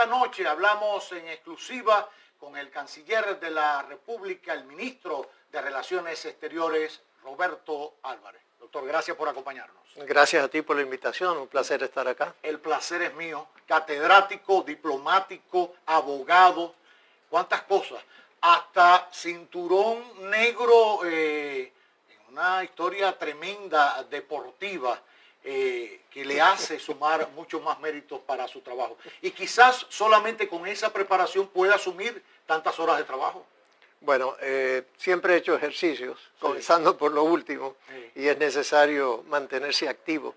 esta noche hablamos en exclusiva con el canciller de la República, el ministro de Relaciones Exteriores, Roberto Álvarez. Doctor, gracias por acompañarnos. Gracias a ti por la invitación, un placer estar acá. El placer es mío. Catedrático, diplomático, abogado, cuántas cosas. Hasta cinturón negro en una historia tremenda deportiva que le hace sumar muchos más méritos para su trabajo. Y quizás solamente con esa preparación pueda asumir tantas horas de trabajo. Bueno, siempre he hecho ejercicios, comenzando por lo último, y es necesario mantenerse activo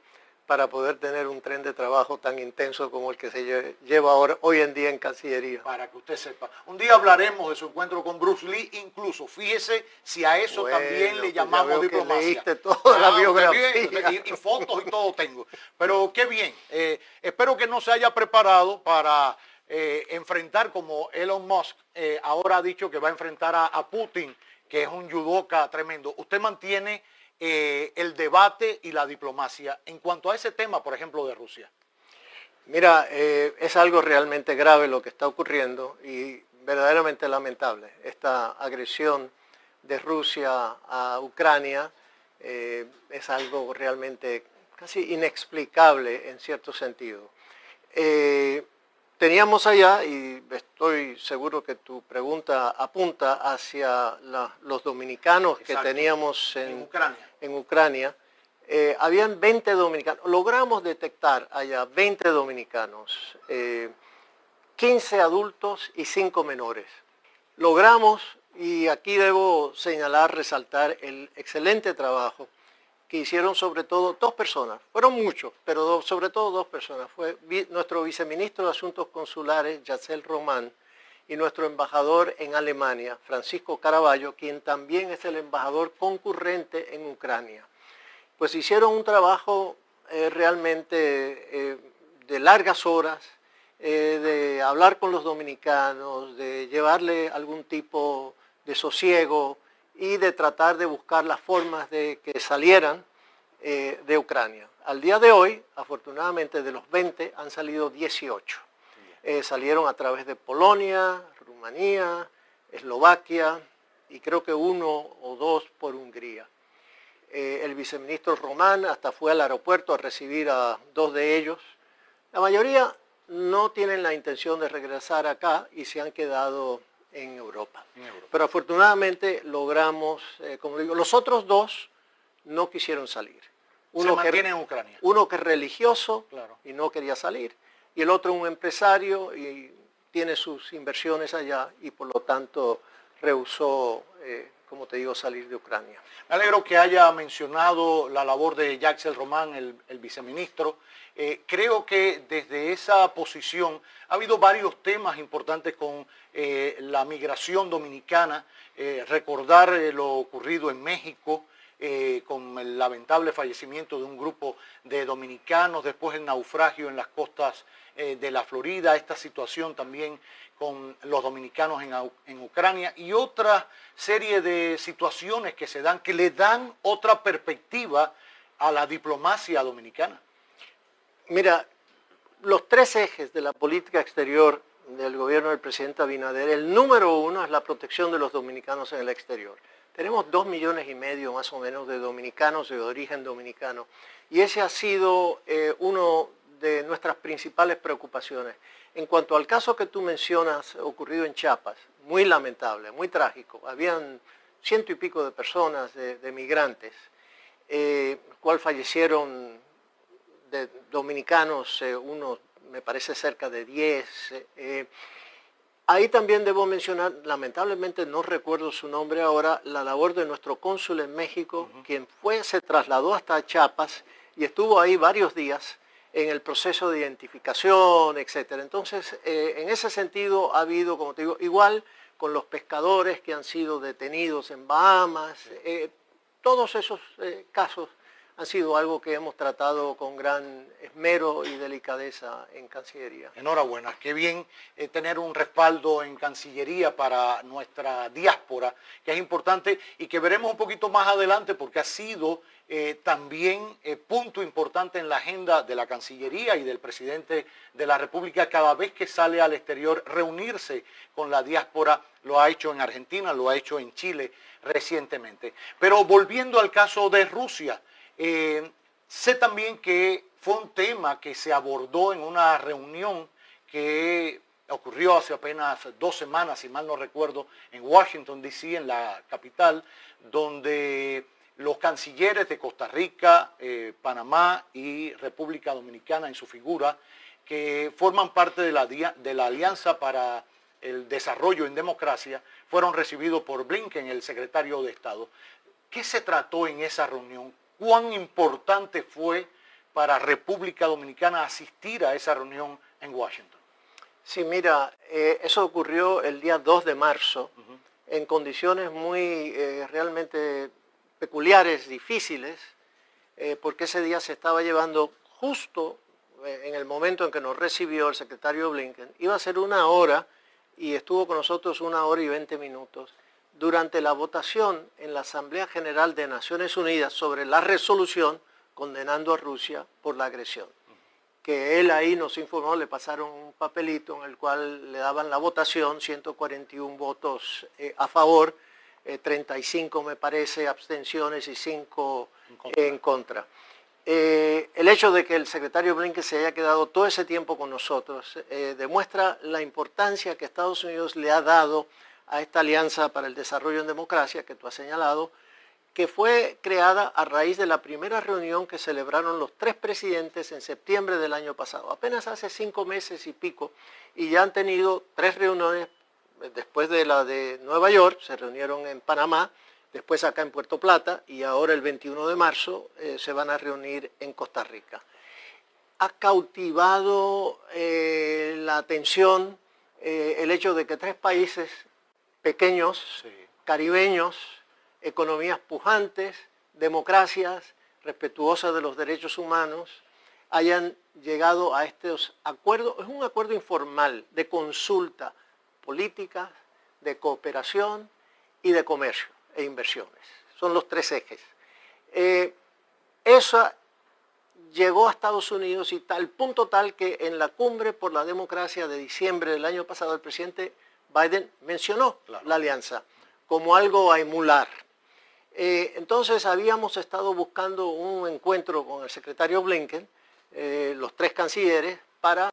para poder tener un tren de trabajo tan intenso como el que se lleva hoy en día en Cancillería. Para que usted sepa. Un día hablaremos de su encuentro con Bruce Lee, incluso. Fíjese si a eso también le llamamos diplomacia. Leíste toda la biografía. Y fotos y todo tengo. Pero qué bien. Espero que no se haya preparado para enfrentar, como Elon Musk ahora ha dicho que va a enfrentar a Putin, que es un yudoka tremendo. Usted mantiene el debate y la diplomacia en cuanto a ese tema, por ejemplo, de Rusia. Mira, es algo realmente grave lo que está ocurriendo y verdaderamente lamentable. Esta agresión de Rusia a Ucrania es algo realmente casi inexplicable en cierto sentido. Teníamos allá, y estoy seguro que tu pregunta apunta hacia los dominicanos. Exacto. Que teníamos en Ucrania. Habían 20 dominicanos. Logramos detectar allá 20 dominicanos, 15 adultos y 5 menores. Logramos, y aquí debo señalar, resaltar el excelente trabajo que hicieron sobre todo dos personas. Fueron muchos, pero sobre todo dos personas. Fue nuestro viceministro de Asuntos Consulares, Yacel Román, y nuestro embajador en Alemania, Francisco Caraballo, quien también es el embajador concurrente en Ucrania. Pues hicieron un trabajo realmente de largas horas, de hablar con los dominicanos, de llevarle algún tipo de sosiego y de tratar de buscar las formas de que salieran de Ucrania. Al día de hoy, afortunadamente, de los 20 han salido 18. Salieron a través de Polonia, Rumanía, Eslovaquia y creo que 1 o 2 por Hungría. El viceministro Román hasta fue al aeropuerto a recibir a 2 de ellos. La mayoría no tienen la intención de regresar acá y se han quedado en Europa. Pero afortunadamente logramos, como digo, los otros 2 no quisieron salir. Se mantiene en Ucrania. Uno que es religioso, claro, y no quería salir, y el otro un empresario y tiene sus inversiones allá y por lo tanto rehusó, como te digo, salir de Ucrania. Me alegro que haya mencionado la labor de Yacel Román, el viceministro. Creo que desde esa posición ha habido varios temas importantes con la migración dominicana. Recordar lo ocurrido en México con el lamentable fallecimiento de un grupo de dominicanos, después el naufragio en las costas de la Florida, esta situación también con los dominicanos en Ucrania y otra serie de situaciones que se dan, que le dan otra perspectiva a la diplomacia dominicana. Mira, los 3 ejes de la política exterior del gobierno del presidente Abinader, el número 1 es la protección de los dominicanos en el exterior. Tenemos 2,5 millones más o menos de dominicanos de origen dominicano y ese ha sido uno de nuestras principales preocupaciones. En cuanto al caso que tú mencionas ocurrido en Chiapas, muy lamentable, muy trágico, habían 100 y pico de personas, de migrantes, cual fallecieron de dominicanos, unos me parece cerca de 10. Ahí también debo mencionar, lamentablemente no recuerdo su nombre ahora, la labor de nuestro cónsul en México, quien se trasladó hasta Chiapas y estuvo ahí varios días en el proceso de identificación, etc. Entonces, en ese sentido ha habido, como te digo, igual con los pescadores que han sido detenidos en Bahamas, todos esos casos han sido algo que hemos tratado con gran esmero y delicadeza en Cancillería. Enhorabuena, qué bien tener un respaldo en Cancillería para nuestra diáspora, que es importante y que veremos un poquito más adelante porque ha sido también punto importante en la agenda de la Cancillería y del presidente de la República cada vez que sale al exterior, reunirse con la diáspora. Lo ha hecho en Argentina, lo ha hecho en Chile recientemente. Pero volviendo al caso de Rusia, sé también que fue un tema que se abordó en una reunión que ocurrió hace apenas 2 semanas, si mal no recuerdo, en Washington, D.C., en la capital, donde los cancilleres de Costa Rica, Panamá y República Dominicana en su figura, que forman parte de la Alianza para el Desarrollo en Democracia, fueron recibidos por Blinken, el secretario de Estado. ¿Qué se trató en esa reunión? ¿Cuán importante fue para República Dominicana asistir a esa reunión en Washington? Sí, mira, eso ocurrió el día 2 de marzo, en condiciones muy realmente peculiares, difíciles, porque ese día se estaba llevando justo en el momento en que nos recibió el secretario Blinken. Iba a ser 1 hora y estuvo con nosotros 1 hora y 20 minutos durante la votación en la Asamblea General de Naciones Unidas sobre la resolución condenando a Rusia por la agresión. Que él ahí nos informó, le pasaron un papelito en el cual le daban la votación, 141 votos a favor, 35 me parece abstenciones y 5 en contra. El hecho de que el secretario Blinken se haya quedado todo ese tiempo con nosotros demuestra la importancia que Estados Unidos le ha dado a esta Alianza para el Desarrollo en Democracia que tú has señalado, que fue creada a raíz de la primera reunión que celebraron los 3 presidentes en septiembre del año pasado, apenas hace 5 meses y pico, y ya han tenido 3 reuniones después de la de Nueva York, se reunieron en Panamá, después acá en Puerto Plata, y ahora el 21 de marzo se van a reunir en Costa Rica. Ha cautivado la atención el hecho de que 3 países pequeños, caribeños, economías pujantes, democracias respetuosas de los derechos humanos, hayan llegado a estos acuerdos. Es un acuerdo informal de consulta política, de cooperación y de comercio e inversiones. Son los 3 ejes. Eso llegó a Estados Unidos y tal punto tal que en la Cumbre por la Democracia de diciembre del año pasado el presidente Biden mencionó la alianza como algo a emular. Entonces habíamos estado buscando un encuentro con el secretario Blinken, los 3 cancilleres, para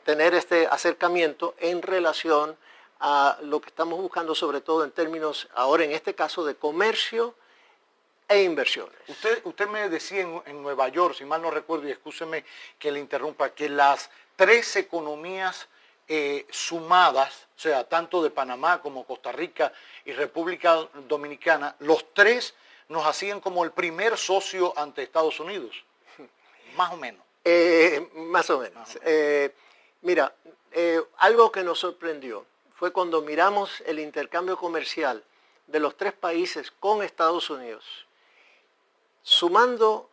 tener este acercamiento en relación a lo que estamos buscando, sobre todo en términos, ahora en este caso, de comercio e inversiones. Usted me decía en Nueva York, si mal no recuerdo, y excúseme que le interrumpa, que las 3 economías sumadas, o sea, tanto de Panamá como Costa Rica y República Dominicana, los 3 nos hacían como el primer socio ante Estados Unidos, más o menos. Más o menos. Mira, algo que nos sorprendió fue cuando miramos el intercambio comercial de los 3 países con Estados Unidos, sumando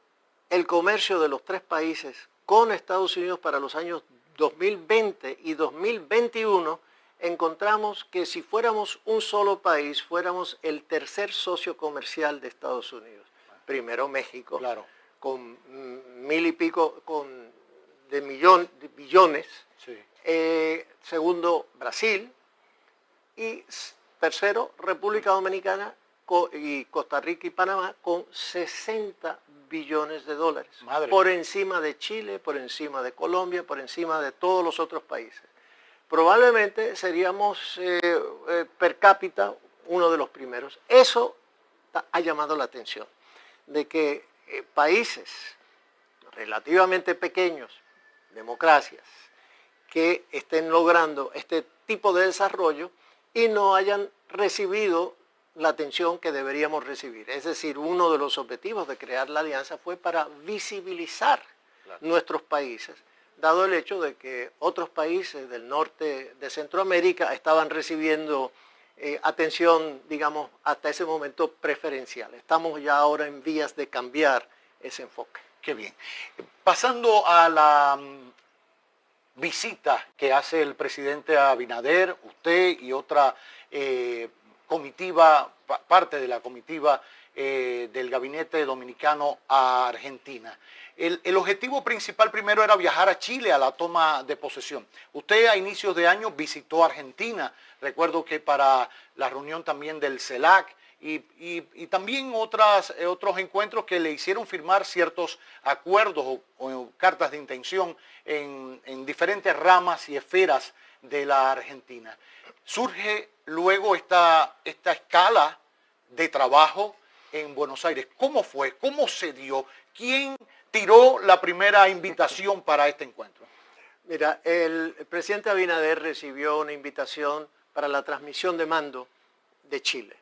el comercio de los 3 países con Estados Unidos para los años 2020 y 2021, encontramos que si fuéramos un solo país, fuéramos el tercer socio comercial de Estados Unidos. Primero México, claro, con 1000 y pico de billones. Sí. Segundo, Brasil. Y tercero, República Dominicana y Costa Rica y Panamá con 60 billones de dólares. Madre. Por encima de Chile, por encima de Colombia, por encima de todos los otros países. Probablemente seríamos per cápita uno de los primeros. Eso ha llamado la atención, de que países relativamente pequeños, democracias, que estén logrando este tipo de desarrollo y no hayan recibido la atención que deberíamos recibir. Es decir, uno de los objetivos de crear la alianza fue para visibilizar nuestros países, dado el hecho de que otros países del norte de Centroamérica estaban recibiendo atención, digamos, hasta ese momento preferencial. Estamos ya ahora en vías de cambiar ese enfoque. Qué bien. Pasando a la visita que hace el presidente Abinader, usted y otra comitiva, parte de la comitiva del gabinete dominicano a Argentina. El objetivo principal primero era viajar a Chile a la toma de posesión. Usted a inicios de año visitó Argentina, recuerdo que para la reunión también del CELAC, y también otros encuentros que le hicieron firmar ciertos acuerdos o cartas de intención en diferentes ramas y esferas de la Argentina. Surge luego esta escala de trabajo en Buenos Aires. ¿Cómo fue? ¿Cómo se dio? ¿Quién tiró la primera invitación para este encuentro? Mira, el presidente Abinader recibió una invitación para la transmisión de mando de Chile.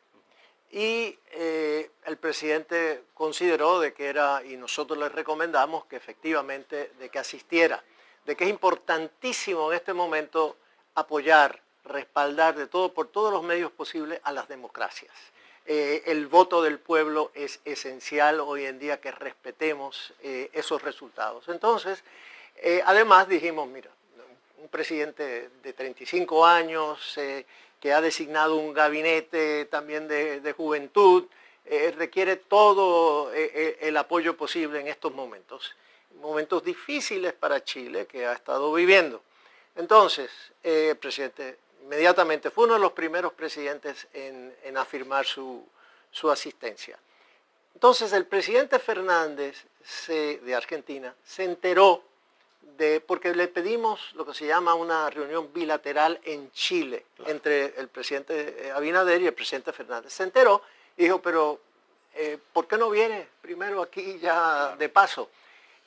Y el presidente consideró de que era, y nosotros le recomendamos que efectivamente de que asistiera, de que es importantísimo en este momento apoyar, respaldar por todos los medios posibles a las democracias. El voto del pueblo es esencial hoy en día que respetemos esos resultados. Entonces, además dijimos, mira, un presidente de 35 años, que ha designado un gabinete también de juventud, requiere todo el apoyo posible en estos momentos difíciles para Chile que ha estado viviendo. Entonces, el presidente inmediatamente fue uno de los primeros presidentes en afirmar su asistencia. Entonces, el presidente Fernández de Argentina se enteró porque le pedimos lo que se llama una reunión bilateral en Chile, claro, entre el presidente Abinader y el presidente Fernández. Se enteró y dijo, pero ¿por qué no viene primero aquí ya claro, de paso?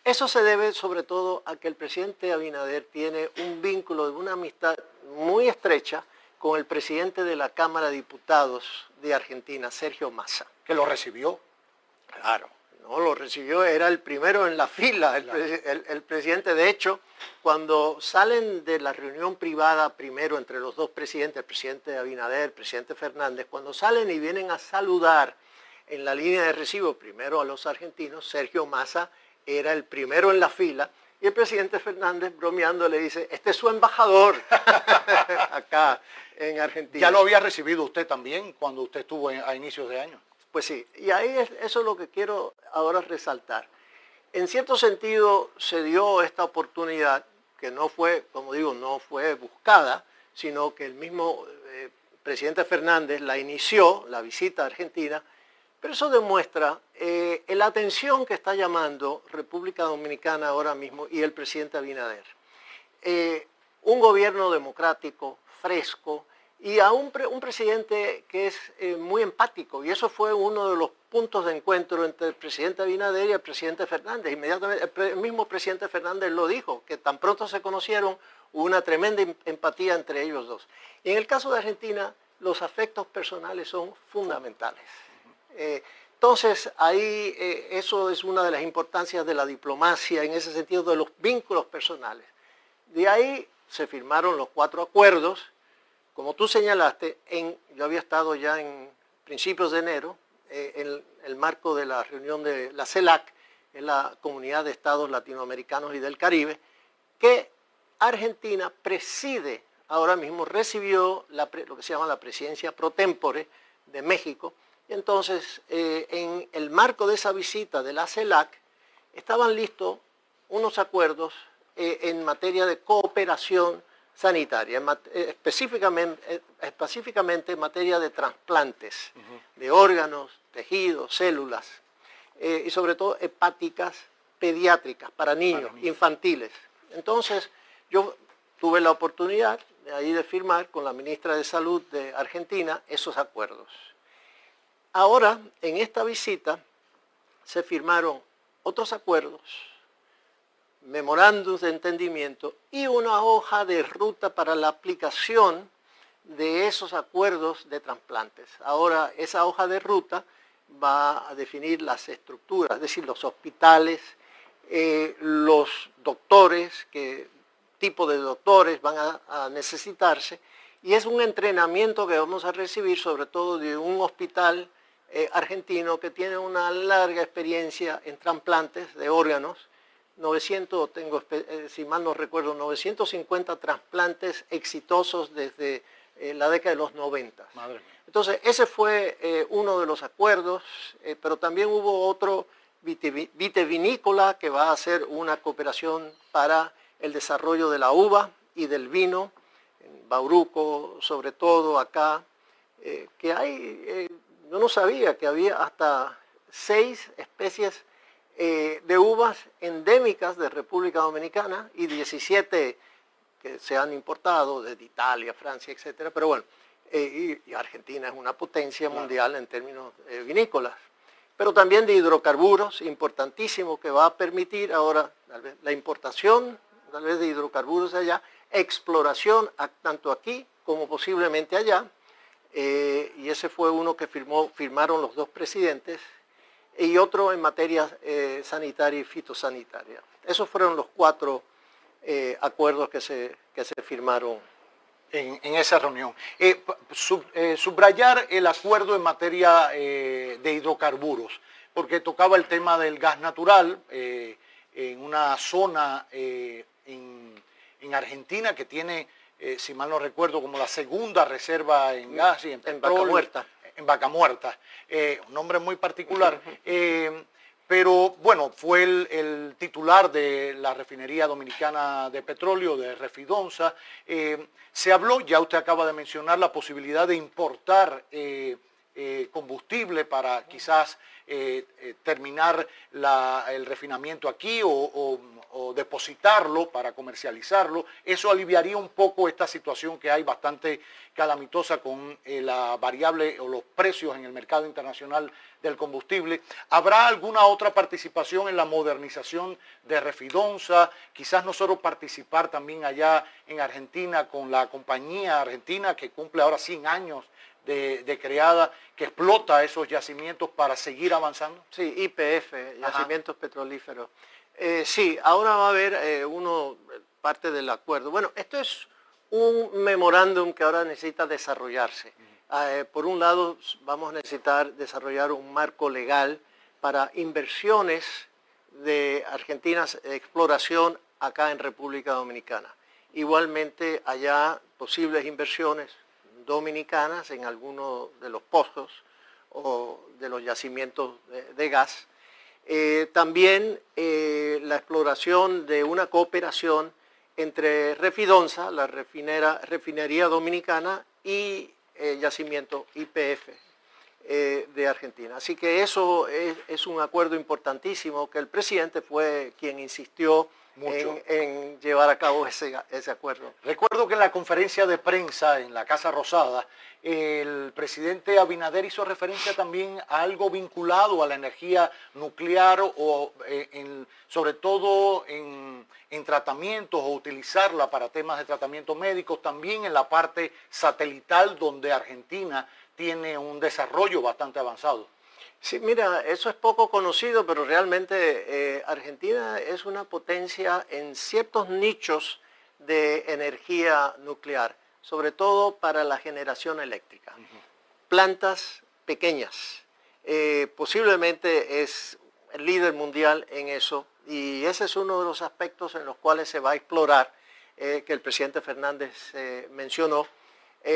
Eso se debe sobre todo a que el presidente Abinader tiene un vínculo de una amistad muy estrecha con el presidente de la Cámara de Diputados de Argentina, Sergio Massa. ¿Que lo recibió? Claro. No, lo recibió, era el primero en la fila, el presidente. De hecho, cuando salen de la reunión privada primero entre los dos presidentes, el presidente Abinader, el presidente Fernández, cuando salen y vienen a saludar en la línea de recibo primero a los argentinos, Sergio Massa era el primero en la fila, y el presidente Fernández, bromeando, le dice, este es su embajador acá en Argentina. ¿Ya lo había recibido usted también cuando usted estuvo a inicios de año? Pues sí, y ahí eso es lo que quiero ahora resaltar. En cierto sentido se dio esta oportunidad que no fue, como digo, no fue buscada, sino que el mismo presidente Fernández la inició, la visita a Argentina, pero eso demuestra la atención que está llamando República Dominicana ahora mismo y el presidente Abinader. Un gobierno democrático, fresco, y a un presidente que es muy empático, y eso fue uno de los puntos de encuentro entre el presidente Abinader y el presidente Fernández. Inmediatamente el mismo presidente Fernández lo dijo, que tan pronto se conocieron, hubo una tremenda empatía entre ellos dos. Y en el caso de Argentina, los afectos personales son fundamentales. Entonces, ahí eso es una de las importancias de la diplomacia, en ese sentido de los vínculos personales. De ahí se firmaron los 4 acuerdos. Como tú señalaste, yo había estado ya en principios de enero en el marco de la reunión de la CELAC, en la Comunidad de Estados Latinoamericanos y del Caribe, que Argentina preside, ahora mismo recibió lo que se llama la presidencia pro tempore de México. Y entonces, en el marco de esa visita de la CELAC, estaban listos unos acuerdos en materia de cooperación sanitaria, específicamente en materia de trasplantes de órganos, tejidos, células, y sobre todo hepáticas pediátricas para niños, infantiles. Entonces, yo tuve la oportunidad de firmar con la ministra de Salud de Argentina esos acuerdos. Ahora, en esta visita, se firmaron otros acuerdos, memorándums de entendimiento y una hoja de ruta para la aplicación de esos acuerdos de trasplantes. Ahora, esa hoja de ruta va a definir las estructuras, es decir, los hospitales, los doctores, qué tipo de doctores van a necesitarse, y es un entrenamiento que vamos a recibir sobre todo de un hospital argentino que tiene una larga experiencia en trasplantes de órganos. 900, si mal no recuerdo, 950 trasplantes exitosos desde la década de los 90. Madre mía. Entonces, ese fue uno de los acuerdos, pero también hubo otro vitivinícola que va a hacer una cooperación para el desarrollo de la uva y del vino, en Bauruco, sobre todo acá, que hay, yo no sabía que había hasta 6 especies de uvas endémicas de República Dominicana y 17 que se han importado desde Italia, Francia, etcétera. Pero bueno, y Argentina es una potencia mundial en términos vinícolas. Pero también de hidrocarburos, importantísimo, que va a permitir ahora tal vez la importación tal vez de hidrocarburos allá, exploración tanto aquí como posiblemente allá, y ese fue uno que firmaron los 2 presidentes, y otro en materia sanitaria y fitosanitaria. Esos fueron los 4 acuerdos que se firmaron en esa reunión. Subrayar el acuerdo en materia de hidrocarburos, porque tocaba el tema del gas natural en una zona en Argentina que tiene, si mal no recuerdo, como la segunda reserva en gas y en petróleo. Vaca Muerta. En Vaca Muerta. Un nombre muy particular. Pero bueno, fue el titular de la refinería dominicana de petróleo, de Refidonza. Se habló, ya usted acaba de mencionar, la posibilidad de importar combustible para quizás terminar el refinamiento aquí o depositarlo para comercializarlo. Eso aliviaría un poco esta situación que hay bastante calamitosa con la variable o los precios en el mercado internacional del combustible. ¿Habrá alguna otra participación en la modernización de Refidonza? Quizás nosotros participar también allá en Argentina con la compañía argentina que cumple ahora 100 años de creada, que explota esos yacimientos para seguir avanzando. Sí, YPF, yacimientos petrolíferos. Sí, ahora va a haber parte del acuerdo. Bueno, esto es un memorándum que ahora necesita desarrollarse. Por un lado, vamos a necesitar desarrollar un marco legal para inversiones de Argentina, exploración acá en República Dominicana. Igualmente, allá posibles inversiones dominicanas en algunos de los pozos o de los yacimientos de gas. También la exploración de una cooperación entre Refidonza, la refinería dominicana, y yacimiento YPF de Argentina. Así que eso es un acuerdo importantísimo que el presidente fue quien insistió en llevar a cabo ese acuerdo. Recuerdo que en la conferencia de prensa en la Casa Rosada, el presidente Abinader hizo referencia también a algo vinculado a la energía nuclear o sobre todo en tratamientos o utilizarla para temas de tratamiento médicos, también en la parte satelital donde Argentina tiene un desarrollo bastante avanzado. Sí, mira, eso es poco conocido, pero realmente Argentina es una potencia en ciertos nichos de energía nuclear, sobre todo para la generación eléctrica. Plantas pequeñas. Posiblemente es el líder mundial en eso, y ese es uno de los aspectos en los cuales se va a explorar, que el presidente Fernández mencionó.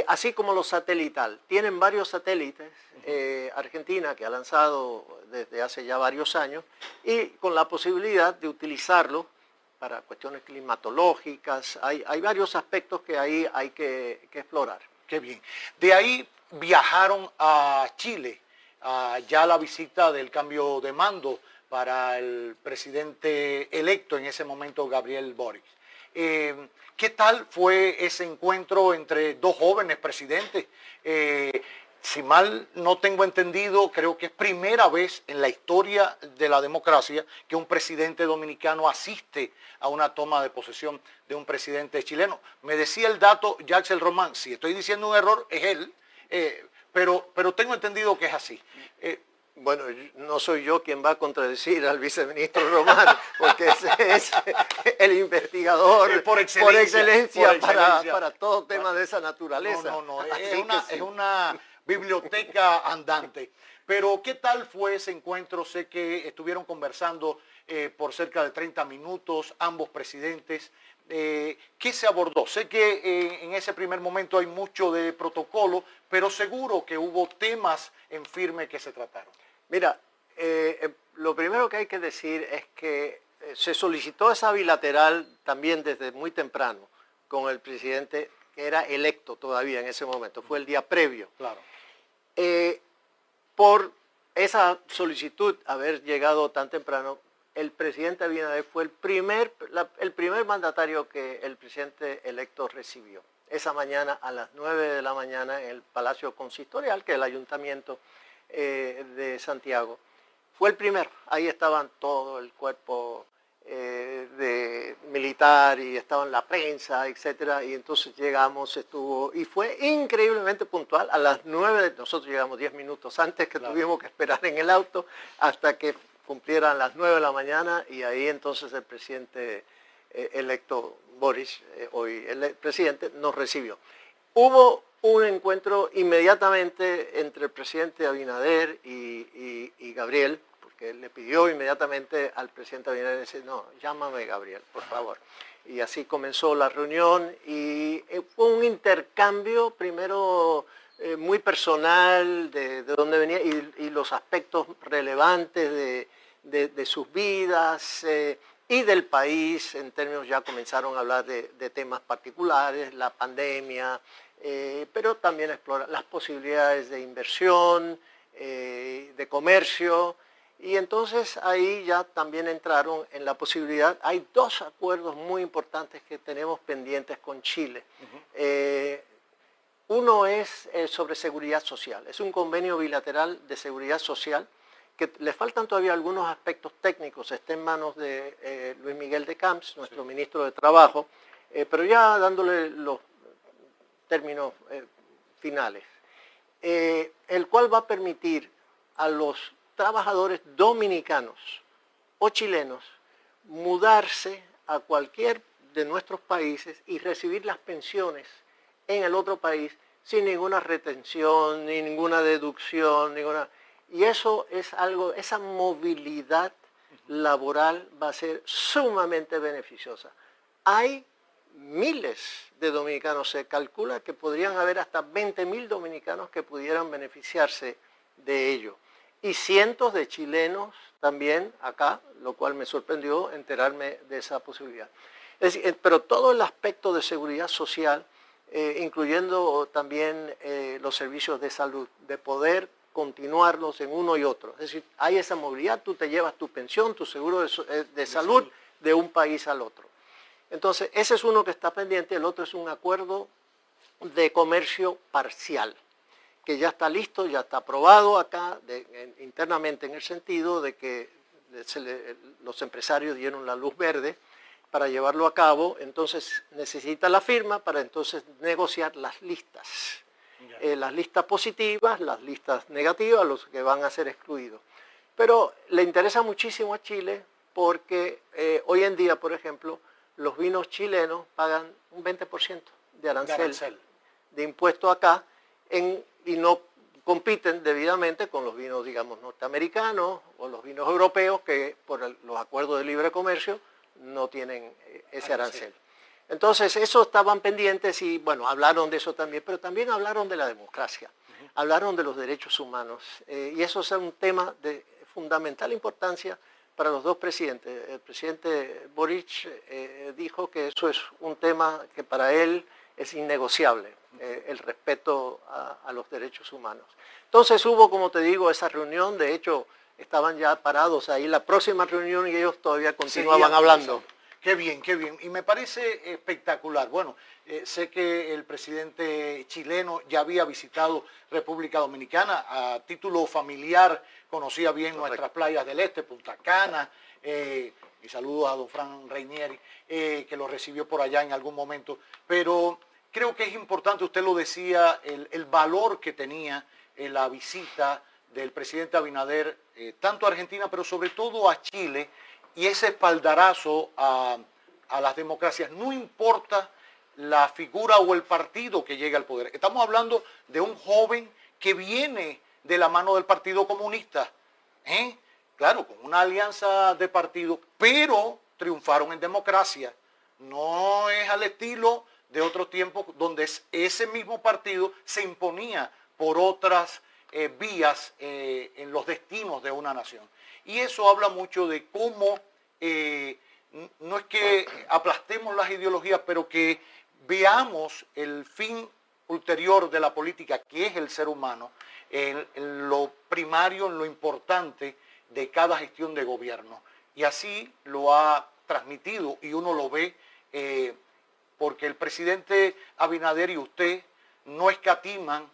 Así como lo satelital. Tienen varios satélites, Argentina, que ha lanzado desde hace ya varios años, y con la posibilidad de utilizarlo para cuestiones climatológicas. Hay varios aspectos que ahí hay que explorar. Qué bien. De ahí viajaron a Chile, ya la visita del cambio de mando para el presidente electo en ese momento, Gabriel Boric. ¿Qué tal fue ese encuentro entre 2 jóvenes presidentes? Si mal no tengo entendido, creo que es primera vez en la historia de la democracia que un presidente dominicano asiste a una toma de posesión de un presidente chileno. Me decía el dato Jacksel Román, si estoy diciendo un error, es él, pero tengo entendido que es así. Bueno, no soy yo quien va a contradecir al viceministro Román, porque ese es el investigador por excelencia para todo tema de esa naturaleza. No, es una biblioteca andante. Pero ¿qué tal fue ese encuentro? Sé que estuvieron conversando por cerca de 30 minutos ambos presidentes. ¿Qué se abordó? Sé que en ese primer momento hay mucho de protocolo, pero seguro que hubo temas en firme que se trataron. Mira, lo primero que hay que decir es que se solicitó esa bilateral también desde muy temprano con el presidente que era electo todavía en ese momento, fue el día previo. Claro. Por esa solicitud, haber llegado tan temprano, el presidente Abinader fue el primer mandatario que el presidente electo recibió. Esa mañana a las 9 de la mañana en el Palacio Consistorial, que es el Ayuntamiento de Santiago. Fue el primero. Ahí estaban todo el cuerpo militar y estaban la prensa, etcétera. Y entonces llegamos, y fue increíblemente puntual. A las 9, nosotros llegamos 10 minutos antes, que tuvimos que esperar en el auto hasta que cumplieran las 9 de la mañana, y ahí entonces el presidente electo Boris, hoy el presidente, nos recibió. Hubo un encuentro inmediatamente entre el presidente Abinader y Gabriel, porque él le pidió inmediatamente al presidente Abinader, dice, no, llámame Gabriel, por favor. Y así comenzó la reunión y fue un intercambio primero muy personal de dónde venía y los aspectos relevantes de sus vidas y del país. En términos, ya comenzaron a hablar de temas particulares, la pandemia, pero también explorar las posibilidades de inversión, de comercio. Y entonces ahí ya también entraron en la posibilidad, hay dos acuerdos muy importantes que tenemos pendientes con Chile. Uno es sobre seguridad social, es un convenio bilateral de seguridad social que le faltan todavía algunos aspectos técnicos, está en manos de Luis Miguel de Camps, nuestro ministro de Trabajo, pero ya dándole los términos finales, el cual va a permitir a los trabajadores dominicanos o chilenos mudarse a cualquier de nuestros países y recibir las pensiones en el otro país sin ninguna retención, ni ninguna deducción, y eso es algo, esa movilidad laboral va a ser sumamente beneficiosa. Hay miles de dominicanos, se calcula que podrían haber hasta 20.000 dominicanos que pudieran beneficiarse de ello. Y cientos de chilenos también acá, lo cual me sorprendió enterarme de esa posibilidad. Es decir, pero todo el aspecto de seguridad social, incluyendo también los servicios de salud, de poder continuarlos en uno y otro. Es decir, hay esa movilidad, tú te llevas tu pensión, tu seguro de salud de un país al otro. Entonces, ese es uno que está pendiente, el otro es un acuerdo de comercio parcial, que ya está listo, ya está aprobado acá internamente, en el sentido de que los empresarios dieron la luz verde para llevarlo a cabo. Entonces necesita la firma para entonces negociar las listas, las listas positivas, las listas negativas, los que van a ser excluidos. Pero le interesa muchísimo a Chile porque hoy en día, por ejemplo, los vinos chilenos pagan un 20% de arancel de impuesto acá, y no compiten debidamente con los vinos, digamos, norteamericanos o los vinos europeos, que por los acuerdos de libre comercio no tienen ese arancel. Entonces, eso estaban pendientes y, bueno, hablaron de eso también, pero también hablaron de la democracia, hablaron de los derechos humanos, y eso es un tema de fundamental importancia para los dos presidentes. El presidente Boric dijo que eso es un tema que para él es innegociable, el respeto a los derechos humanos. Entonces hubo, como te digo, esa reunión, de hecho estaban ya parados ahí la próxima reunión y ellos todavía continuaban hablando. Qué bien, qué bien. Y me parece espectacular. Bueno, sé que el presidente chileno ya había visitado República Dominicana a título familiar, conocía bien nuestras playas del este, Punta Cana, y saludos a don Fran Reinieri, que lo recibió por allá en algún momento. Pero creo que es importante, usted lo decía, el valor que tenía la visita del presidente Abinader, tanto a Argentina, pero sobre todo a Chile, y ese espaldarazo a las democracias. No importa la figura o el partido que llegue al poder. Estamos hablando de un joven que viene de la mano del Partido Comunista. Claro, con una alianza de partidos, pero triunfaron en democracia. No es al estilo de otros tiempos donde ese mismo partido se imponía por otras vías en los destinos de una nación. Y eso habla mucho de cómo, no es que aplastemos las ideologías, pero que veamos el fin ulterior de la política, que es el ser humano, en lo primario, en lo importante de cada gestión de gobierno. Y así lo ha transmitido y uno lo ve porque el presidente Abinader y usted no escatiman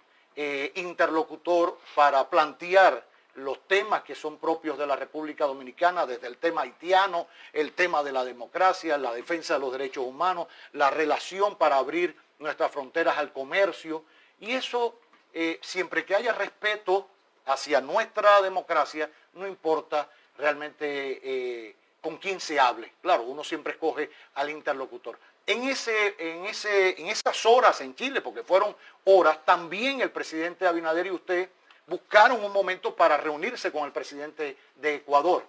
interlocutor para plantear los temas que son propios de la República Dominicana, desde el tema haitiano, el tema de la democracia, la defensa de los derechos humanos, la relación para abrir nuestras fronteras al comercio. Y eso, siempre que haya respeto hacia nuestra democracia, no importa realmente con quién se hable. Claro, uno siempre escoge al interlocutor. En esas horas en Chile, porque fueron horas, también el presidente Abinader y usted buscaron un momento para reunirse con el presidente de Ecuador.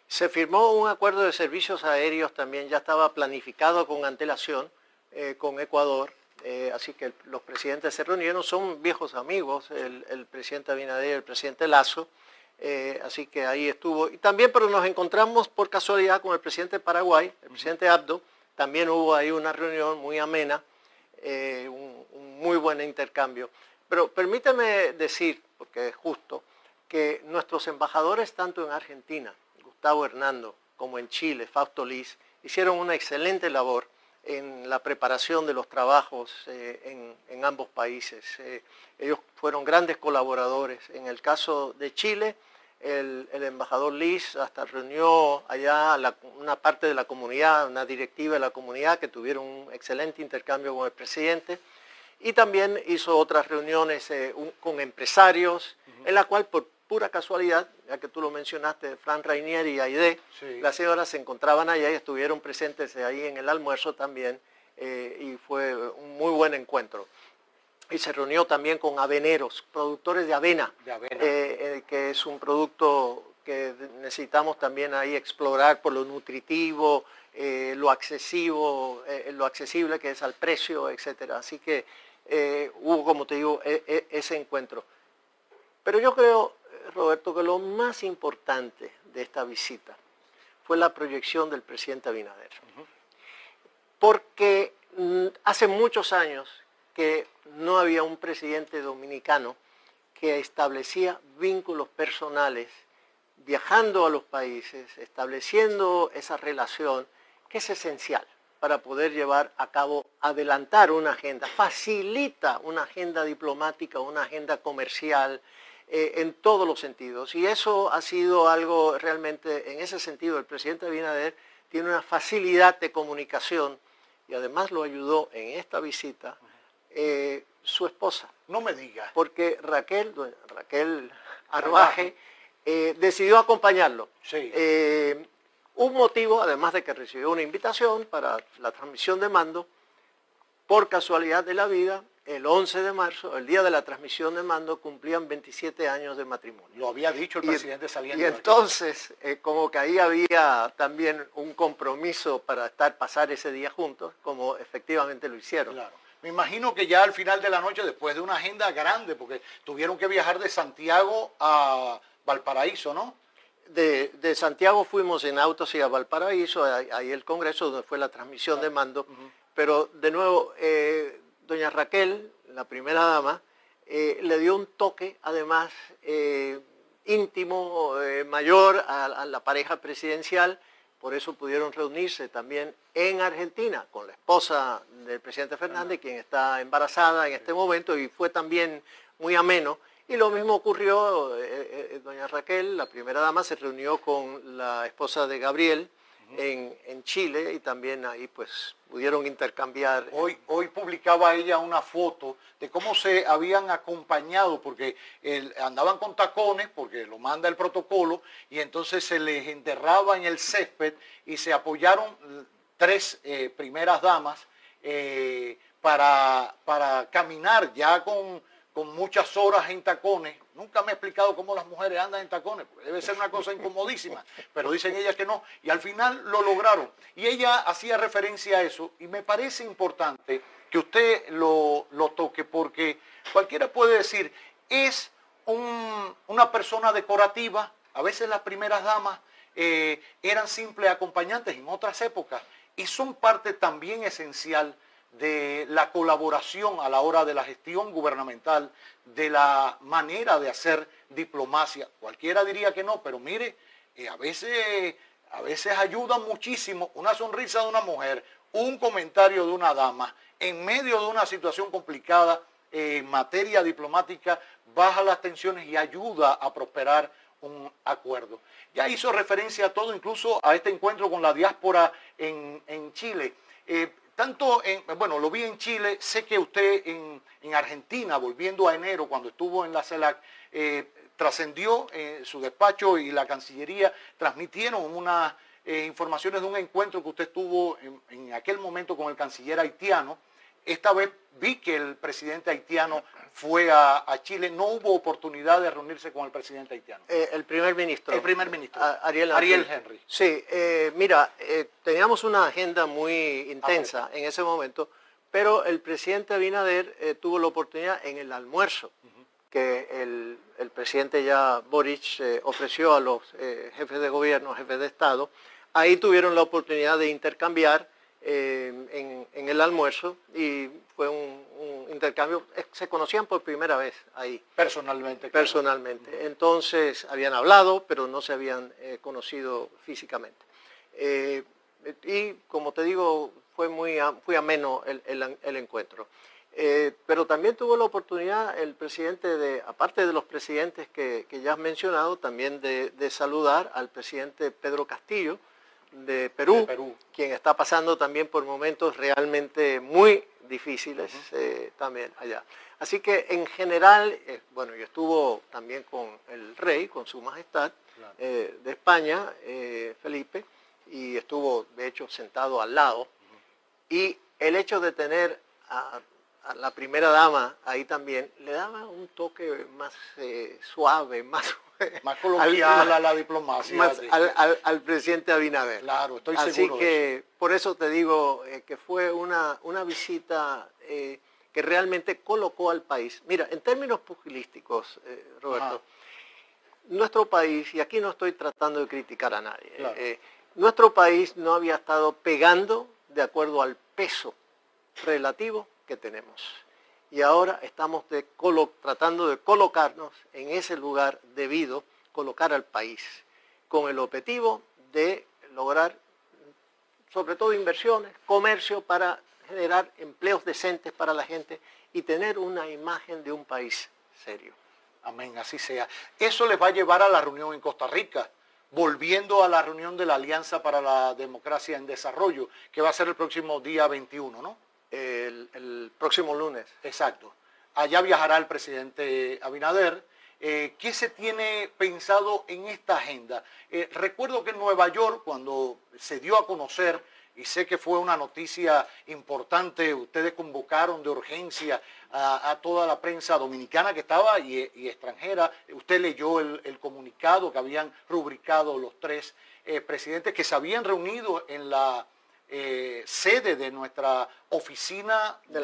Se firmó un acuerdo de servicios aéreos también, ya estaba planificado con antelación con Ecuador, así que los presidentes se reunieron, son viejos amigos, el presidente Abinader y el presidente Lasso, así que ahí estuvo. Y también, pero nos encontramos por casualidad con el presidente de Paraguay, el presidente Abdo. También hubo ahí una reunión muy amena, un muy buen intercambio. Pero permítame decir, porque es justo, que nuestros embajadores tanto en Argentina, Gustavo Hernando, como en Chile, Fausto Liz, hicieron una excelente labor en la preparación de los trabajos en ambos países. Ellos fueron grandes colaboradores. En el caso de Chile, el embajador Liz hasta reunió allá una parte de la comunidad, una directiva de la comunidad, que tuvieron un excelente intercambio con el presidente, y también hizo otras reuniones con empresarios, en la cual por pura casualidad, ya que tú lo mencionaste, Fran Rainier y Aide, sí, las señoras se encontraban allá y estuvieron presentes ahí en el almuerzo también, y fue un muy buen encuentro. Y se reunió también con aveneros, productores de avena, que es un producto que necesitamos también ahí explorar por lo nutritivo, lo accesible que es al precio, etc. Así que hubo, como te digo, ese encuentro. Pero yo creo, Roberto, que lo más importante de esta visita fue la proyección del presidente Abinader. Porque hace muchos años que no había un presidente dominicano que establecía vínculos personales, viajando a los países, estableciendo esa relación que es esencial para poder llevar a cabo, adelantar una agenda, facilita una agenda diplomática, una agenda comercial, en todos los sentidos. Y eso ha sido algo realmente, en ese sentido, el presidente Abinader tiene una facilidad de comunicación y además lo ayudó en esta visita su esposa. No me digas. Porque Raquel Arbaje decidió acompañarlo. Sí. Un motivo, además de que recibió una invitación para la transmisión de mando, por casualidad de la vida, el 11 de marzo, el día de la transmisión de mando, cumplían 27 años de matrimonio. Lo había dicho el presidente saliendo. Y entonces, como que ahí había también un compromiso para pasar ese día juntos, como efectivamente lo hicieron. Claro. Me imagino que ya al final de la noche, después de una agenda grande, porque tuvieron que viajar de Santiago a Valparaíso, ¿no? De Santiago fuimos en auto hacia Valparaíso, ahí el Congreso, donde fue la transmisión de mando. Pero de nuevo, doña Raquel, la primera dama, le dio un toque, además, íntimo, mayor a la pareja presidencial. Por eso pudieron reunirse también en Argentina con la esposa del presidente Fernández, quien está embarazada en este momento, y fue también muy ameno. Y lo mismo ocurrió, doña Raquel, la primera dama, se reunió con la esposa de Gabriel en Chile, y también ahí pues pudieron intercambiar. Hoy publicaba ella una foto de cómo se habían acompañado, porque andaban con tacones, porque lo manda el protocolo, y entonces se les enterraba en el césped y se apoyaron 3 primeras damas para caminar ya con con muchas horas en tacones. Nunca me he explicado cómo las mujeres andan en tacones, porque debe ser una cosa incomodísima, pero dicen ellas que no, y al final lo lograron. Y ella hacía referencia a eso, y me parece importante que usted lo toque, porque cualquiera puede decir, es una persona decorativa. A veces las primeras damas eran simples acompañantes en otras épocas, y son parte también esencial de la colaboración a la hora de la gestión gubernamental, de la manera de hacer diplomacia. Cualquiera diría que no, pero mire, a veces ayuda muchísimo una sonrisa de una mujer, un comentario de una dama, en medio de una situación complicada en materia diplomática, baja las tensiones y ayuda a prosperar un acuerdo. Ya hizo referencia a todo, incluso a este encuentro con la diáspora en Chile. Bueno, lo vi en Chile, sé que usted en Argentina, volviendo a enero, cuando estuvo en la CELAC, trascendió su despacho y la Cancillería, transmitieron unas informaciones de un encuentro que usted tuvo en aquel momento con el canciller haitiano. Esta vez vi que el presidente haitiano fue a Chile. No hubo oportunidad de reunirse con el presidente haitiano. El primer ministro. El primer ministro. Ariel Henry. Sí, mira, teníamos una agenda muy intensa en ese momento, pero el presidente Abinader tuvo la oportunidad en el almuerzo que el presidente ya Boric ofreció a los jefes de gobierno, jefes de Estado. Ahí tuvieron la oportunidad de intercambiar en el almuerzo, y fue un intercambio. Se conocían por primera vez ahí. Personalmente. Personalmente. Claro. Entonces habían hablado, pero no se habían conocido físicamente. Y como te digo, fue ameno el encuentro. Pero también tuvo la oportunidad el presidente, aparte de los presidentes que ya has mencionado, también de saludar al presidente Pedro Castillo, de Perú, quien está pasando también por momentos realmente muy difíciles también allá. Así que en general, bueno, y estuvo también con el rey, con su majestad, claro, de España, Felipe, y estuvo de hecho sentado al lado. Y el hecho de tener a la primera dama ahí también le daba un toque más suave, más coloquial a la diplomacia. Más al presidente Abinader. Claro, estoy seguro. Así que eso. Por eso te digo que fue una visita que realmente colocó al país. Mira, en términos pugilísticos, Roberto, nuestro país, y aquí no estoy tratando de criticar a nadie, claro, nuestro país no había estado pegando de acuerdo al peso relativo que tenemos. Y ahora estamos tratando de colocarnos en ese lugar debido, colocar al país, con el objetivo de lograr, sobre todo inversiones, comercio, para generar empleos decentes para la gente y tener una imagen de un país serio. Amén, así sea. Eso les va a llevar a la reunión en Costa Rica, volviendo a la reunión de la Alianza para la Democracia en Desarrollo, que va a ser el próximo día 21, ¿no? El próximo lunes. Exacto. Allá viajará el presidente Abinader. ¿Qué se tiene pensado en esta agenda? Recuerdo que en Nueva York, cuando se dio a conocer, y sé que fue una noticia importante, ustedes convocaron de urgencia a toda la prensa dominicana que estaba y extranjera. Usted leyó el comunicado que habían rubricado los tres presidentes que se habían reunido en la sede de nuestra oficina de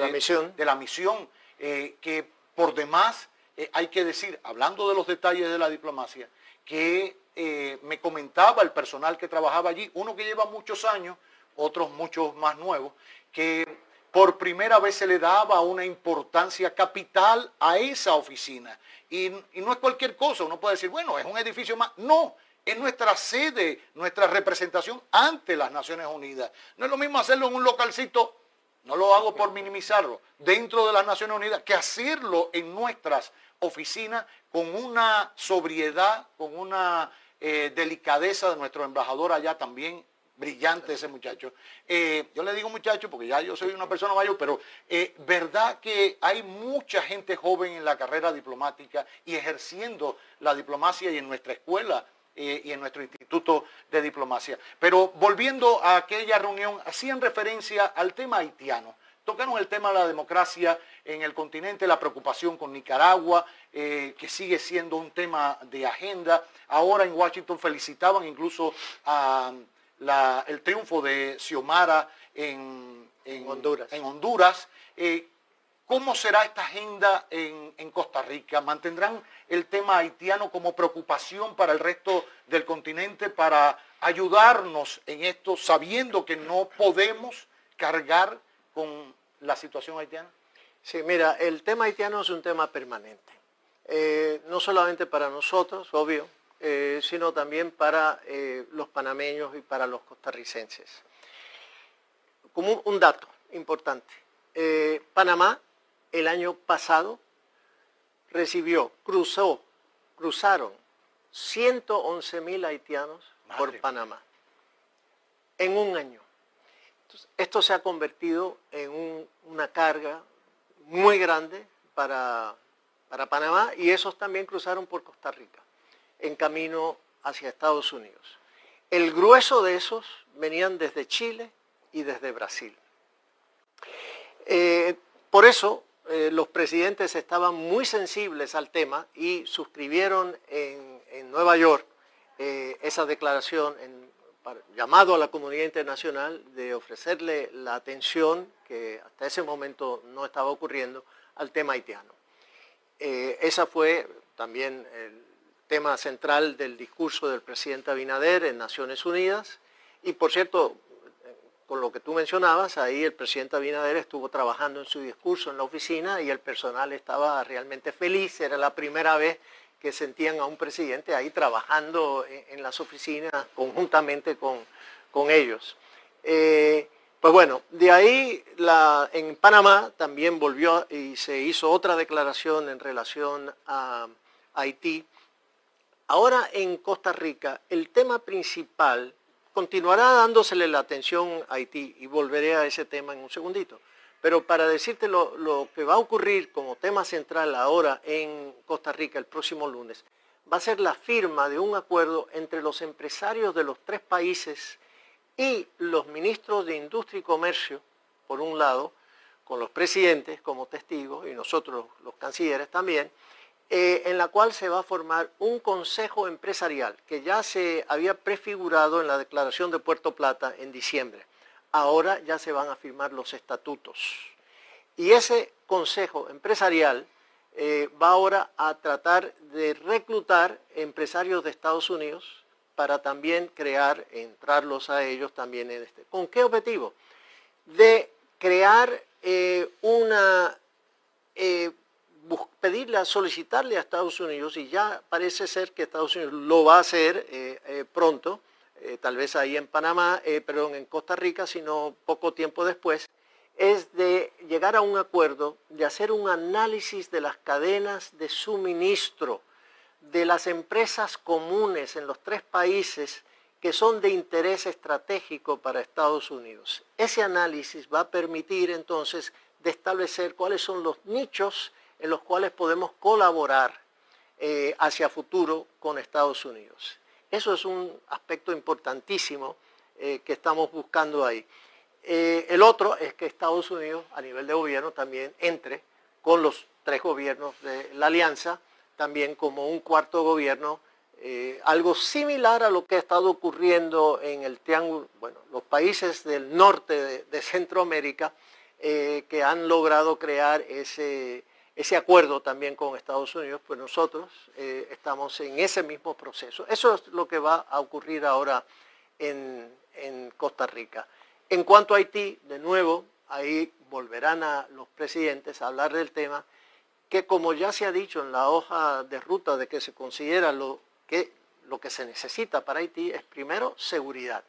la misión, que por demás hay que decir, hablando de los detalles de la diplomacia, que me comentaba el personal que trabajaba allí, uno que lleva muchos años, otros muchos más nuevos, que por primera vez se le daba una importancia capital a esa oficina. Y no es cualquier cosa, uno puede decir, bueno, es un edificio más. No, es nuestra sede, nuestra representación ante las Naciones Unidas. No es lo mismo hacerlo en un localcito, no lo hago por minimizarlo, dentro de las Naciones Unidas, que hacerlo en nuestras oficinas con una sobriedad, con una delicadeza de nuestro embajador allá también. Brillante ese muchacho. Yo le digo muchacho porque ya yo soy una persona mayor, pero verdad que hay mucha gente joven en la carrera diplomática y ejerciendo la diplomacia y en nuestra escuela y en nuestro instituto de diplomacia. Pero volviendo a aquella reunión, hacían referencia al tema haitiano. Tocaron el tema de la democracia en el continente, la preocupación con Nicaragua, que sigue siendo un tema de agenda. Ahora en Washington felicitaban incluso el triunfo de Xiomara en Honduras. ¿Cómo será esta agenda en Costa Rica? ¿Mantendrán el tema haitiano como preocupación para el resto del continente para ayudarnos en esto, sabiendo que no podemos cargar con la situación haitiana? Sí, mira, el tema haitiano es un tema permanente. No solamente para nosotros, obvio, sino también para los panameños y para los costarricenses. Como un dato importante, Panamá el año pasado cruzaron 111,000 haitianos por Panamá en un año. Entonces, esto se ha convertido en una carga muy grande para Panamá, y esos también cruzaron por Costa Rica en camino hacia Estados Unidos. El grueso de esos venían desde Chile y desde Brasil. Por eso los presidentes estaban muy sensibles al tema y suscribieron en Nueva York esa declaración, llamado a la comunidad internacional de ofrecerle la atención que hasta ese momento no estaba ocurriendo al tema haitiano. Esa fue también el tema central del discurso del presidente Abinader en Naciones Unidas. Y por cierto, con lo que tú mencionabas, ahí el presidente Abinader estuvo trabajando en su discurso en la oficina y el personal estaba realmente feliz. Era la primera vez que sentían a un presidente ahí trabajando en las oficinas conjuntamente con ellos. Pues bueno, de ahí en Panamá también volvió y se hizo otra declaración en relación a Haití. Ahora en Costa Rica el tema principal continuará dándosele la atención a Haití, y volveré a ese tema en un segundito. Pero para decirte lo que va a ocurrir como tema central ahora en Costa Rica el próximo lunes, va a ser la firma de un acuerdo entre los empresarios de los tres países y los ministros de Industria y Comercio, por un lado, con los presidentes como testigos y nosotros los cancilleres también, en la cual se va a formar un consejo empresarial que ya se había prefigurado en la declaración de Puerto Plata en diciembre. Ahora ya se van a firmar los estatutos. Y ese consejo empresarial va ahora a tratar de reclutar empresarios de Estados Unidos para también entrarlos a ellos también en este. ¿Con qué objetivo? De crear solicitarle a Estados Unidos, y ya parece ser que Estados Unidos lo va a hacer pronto, tal vez ahí en Panamá, en Costa Rica, sino poco tiempo después, es de llegar a un acuerdo, de hacer un análisis de las cadenas de suministro de las empresas comunes en los tres países que son de interés estratégico para Estados Unidos. Ese análisis va a permitir entonces de establecer cuáles son los nichos en los cuales podemos colaborar hacia futuro con Estados Unidos. Eso es un aspecto importantísimo que estamos buscando ahí. El otro es que Estados Unidos a nivel de gobierno también entre con los tres gobiernos de la alianza, también como un cuarto gobierno, algo similar a lo que ha estado ocurriendo en el triángulo, los países del norte de Centroamérica, que han logrado crear ese acuerdo también con Estados Unidos. Pues nosotros estamos en ese mismo proceso. Eso es lo que va a ocurrir ahora en Costa Rica. En cuanto a Haití, de nuevo, ahí volverán a los presidentes a hablar del tema, que como ya se ha dicho en la hoja de ruta de que se considera lo que se necesita para Haití es primero seguridad,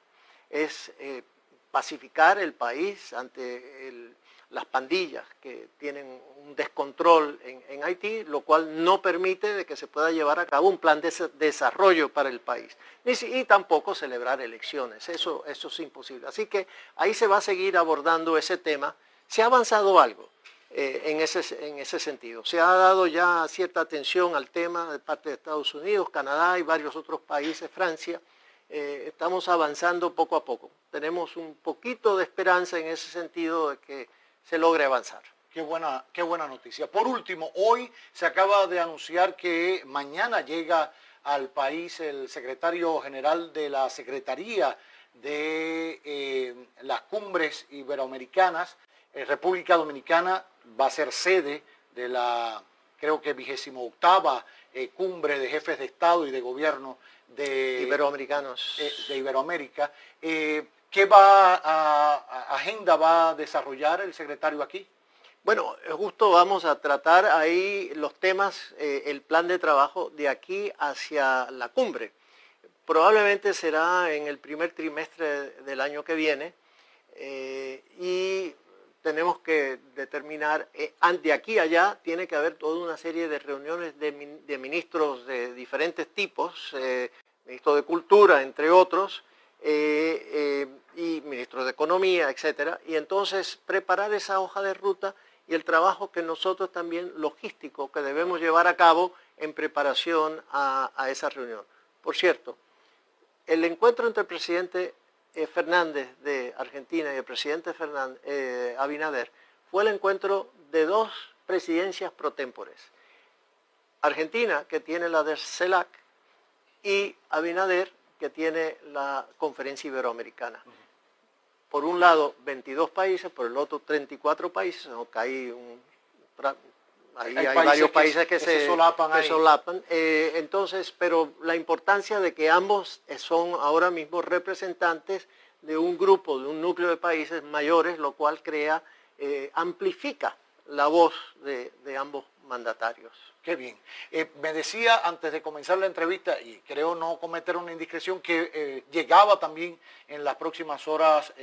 es pacificar el país ante las pandillas que tienen un descontrol en Haití, lo cual no permite de que se pueda llevar a cabo un plan de desarrollo para el país, y tampoco celebrar elecciones. Eso es imposible. Así que ahí se va a seguir abordando ese tema. Se ha avanzado algo en ese sentido. Se ha dado ya cierta atención al tema de parte de Estados Unidos, Canadá y varios otros países, Francia. Estamos avanzando poco a poco. Tenemos un poquito de esperanza en ese sentido de que se logre avanzar. Qué buena noticia. Por último, hoy se acaba de anunciar que mañana llega al país el secretario general de la Secretaría de las Cumbres Iberoamericanas. República Dominicana va a ser sede de la, creo que 28ª cumbre de jefes de Estado y de gobierno de iberoamericanos de Iberoamérica. ¿Qué agenda va a desarrollar el secretario aquí? Bueno, justo vamos a tratar ahí los temas, el plan de trabajo de aquí hacia la cumbre. Probablemente será en el primer trimestre del año que viene y tenemos que determinar, de aquí a allá tiene que haber toda una serie de reuniones de ministros de diferentes tipos, ministro de Cultura, entre otros, y ministros de Economía, etcétera, y entonces preparar esa hoja de ruta y el trabajo que nosotros también logístico que debemos llevar a cabo en preparación a esa reunión. Por cierto, el encuentro entre el presidente Fernández de Argentina y el presidente Abinader fue el encuentro de dos presidencias pro tempores. Argentina, que tiene la del CELAC, y Abinader, que tiene la Conferencia Iberoamericana. Por un lado 22 países, por el otro 34 países, aunque hay varios países que se solapan. Entonces, pero la importancia de que ambos son ahora mismo representantes de un grupo, de un núcleo de países mayores, lo cual amplifica la voz de ambos mandatarios. Qué bien. Me decía antes de comenzar la entrevista, y creo no cometer una indiscreción, que llegaba también en las próximas horas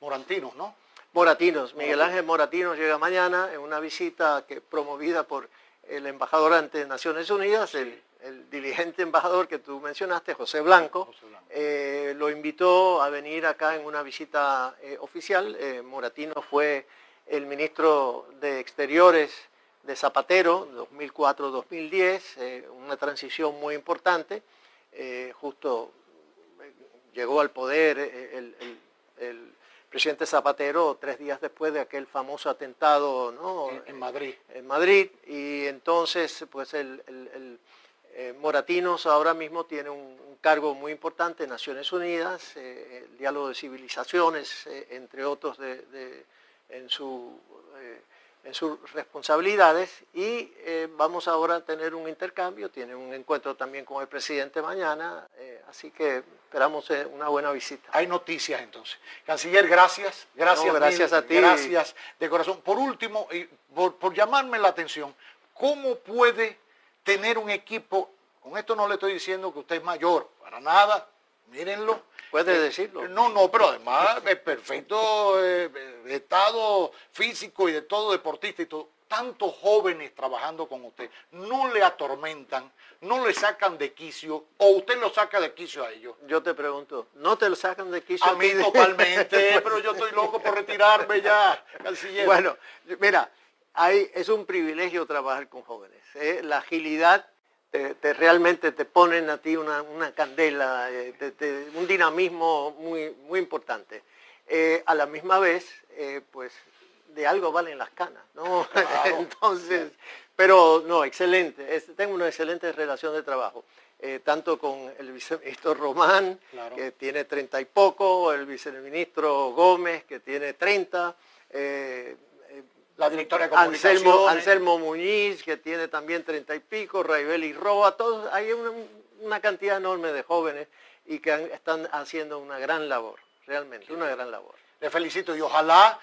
Morantinos, ¿no? Moratinos, Miguel Ángel Moratinos llega mañana en una visita promovida por el embajador ante Naciones Unidas, sí. el diligente embajador que tú mencionaste, José Blanco. Lo invitó a venir acá en una visita oficial. Moratinos fue el ministro de Exteriores de Zapatero, 2004-2010, una transición muy importante. Justo llegó al poder el presidente Zapatero 3 días después de aquel famoso atentado, ¿no? En Madrid. En Madrid, y entonces pues Moratinos ahora mismo tiene un cargo muy importante en Naciones Unidas, el diálogo de civilizaciones, entre otros en sus responsabilidades, y vamos ahora a tener un intercambio, tiene un encuentro también con el presidente mañana, así que esperamos una buena visita. Hay noticias entonces. Canciller, gracias. Gracias a ti. Gracias de corazón. Por último, por llamarme la atención, ¿cómo puede tener un equipo? Con esto no le estoy diciendo que usted es mayor, para nada, mírenlo. Puede decirlo. No, pero además es perfecto estado físico y de todo, deportista y todo. Tantos jóvenes trabajando con usted, no le atormentan, no le sacan de quicio, o usted lo saca de quicio a ellos. Yo te pregunto, ¿no te lo sacan de quicio? A mí totalmente, pero yo estoy loco por retirarme ya, canciller. Bueno, mira, es un privilegio trabajar con jóvenes. La agilidad realmente te ponen a ti una candela, un dinamismo muy importante. A la misma vez, pues de algo valen las canas, ¿no? Claro. Entonces, pero no, excelente. Tengo una excelente relación de trabajo, tanto con el viceministro Román, claro, que tiene 30 y poco, el viceministro Gómez, que tiene 30, la directora de comunicaciones, Anselmo Muñiz, que tiene también 30 y pico, Raibeli Roa, todos, hay una cantidad enorme de jóvenes y que están haciendo una gran labor, realmente, una gran labor. Les felicito y ojalá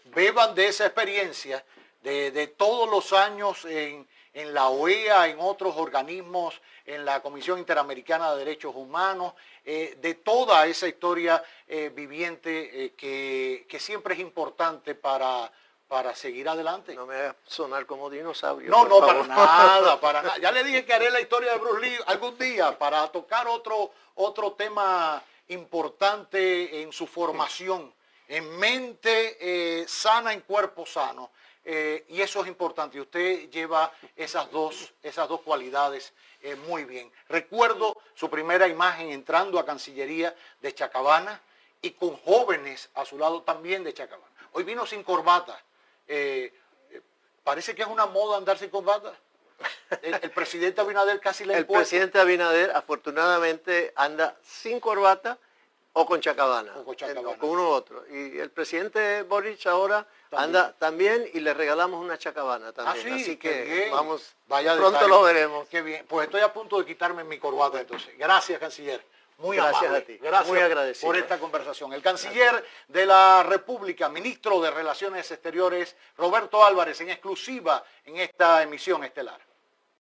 beban de esa experiencia de todos los años en la OEA, en otros organismos, en la Comisión Interamericana de Derechos Humanos, de toda esa historia viviente que siempre es importante para seguir adelante. No me hagas sonar como dinosaurio. No, para nada. Ya le dije que haré la historia de Bruce Lee algún día para tocar otro tema importante en su formación, en mente sana, en cuerpo sano. Y eso es importante. Y usted lleva esas dos cualidades muy bien. Recuerdo su primera imagen entrando a Cancillería de Chacabana y con jóvenes a su lado también de Chacabana. Hoy vino sin corbata. Parece que es una moda andar sin corbata. El presidente Abinader casi le ha impuesto. El presidente Abinader afortunadamente anda sin corbata o con chacabana, o con uno u otro. Y el presidente Boric ahora anda también y le regalamos una chacabana también. Sí, así que bien. vamos, Vaya pronto detalle. lo veremos. Qué bien. Pues estoy a punto de quitarme mi corbata entonces. Gracias, canciller. Muy Gracias amable. a ti. Gracias muy agradecido por esta conversación. El canciller de la República, ministro de Relaciones Exteriores, Roberto Álvarez, en exclusiva en esta emisión estelar.